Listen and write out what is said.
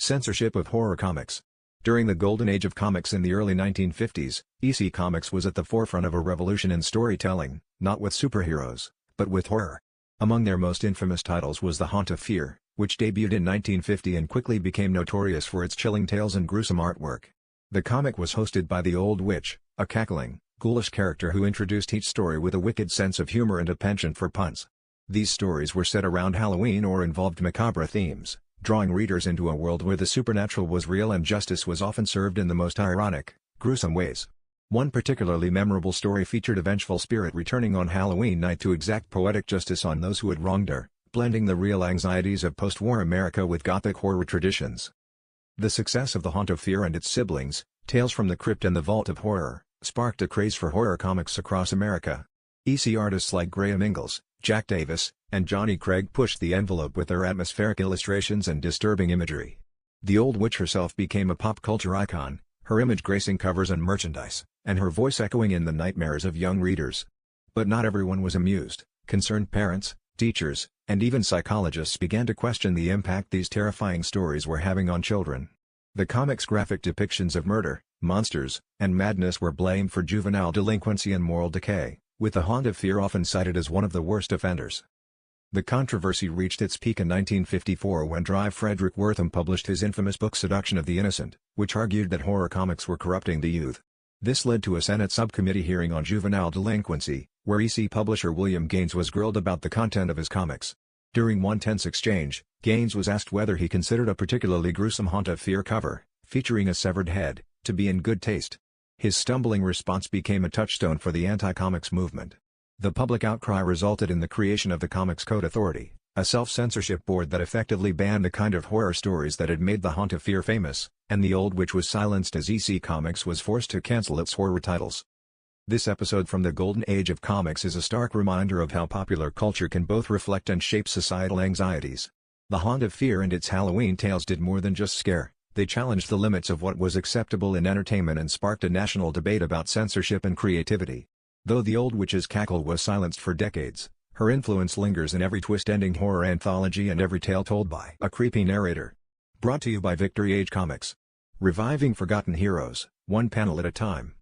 Censorship of horror comics. During the golden age of comics in the early 1950s, EC Comics was at the forefront of a revolution in storytelling, not with superheroes, but with horror. Among their most infamous titles was The Haunt of Fear, which debuted in 1950 and quickly became notorious for its chilling tales and gruesome artwork. The comic was hosted by the Old Witch, a cackling, ghoulish character who introduced each story with a wicked sense of humor and a penchant for puns. These stories were set around Halloween or involved macabre themes, drawing readers into a world where the supernatural was real and justice was often served in the most ironic, gruesome ways. One particularly memorable story featured a vengeful spirit returning on Halloween night to exact poetic justice on those who had wronged her, blending the real anxieties of post-war America with gothic horror traditions. The success of The Haunt of Fear and its siblings, Tales from the Crypt and the Vault of Horror, sparked a craze for horror comics across America. EC artists like Graham Ingalls, Jack Davis, and Johnny Craig pushed the envelope with their atmospheric illustrations and disturbing imagery. The Old Witch herself became a pop culture icon, her image gracing covers and merchandise, and her voice echoing in the nightmares of young readers. But not everyone was amused. Concerned parents, teachers, and even psychologists began to question the impact these terrifying stories were having on children. The comic's graphic depictions of murder, monsters, and madness were blamed for juvenile delinquency and moral decay, with The Haunt of Fear often cited as one of the worst offenders. The controversy reached its peak in 1954 when Drive Frederick Wortham published his infamous book Seduction of the Innocent, which argued that horror comics were corrupting the youth. This led to a Senate subcommittee hearing on juvenile delinquency, where EC publisher William Gaines was grilled about the content of his comics. During one tense exchange, Gaines was asked whether he considered a particularly gruesome Haunt of Fear cover, featuring a severed head, to be in good taste. His stumbling response became a touchstone for the anti-comics movement. The public outcry resulted in the creation of the Comics Code Authority, a self-censorship board that effectively banned the kind of horror stories that had made The Haunt of Fear famous, and The Old Witch was silenced as EC Comics was forced to cancel its horror titles. This episode from the golden age of comics is a stark reminder of how popular culture can both reflect and shape societal anxieties. The Haunt of Fear and its Halloween tales did more than just scare, they challenged the limits of what was acceptable in entertainment and sparked a national debate about censorship and creativity. Though The Old Witch's cackle was silenced for decades, her influence lingers in every twist-ending horror anthology and every tale told by a creepy narrator. Brought to you by Victory Age Comics. Reviving forgotten heroes, one panel at a time.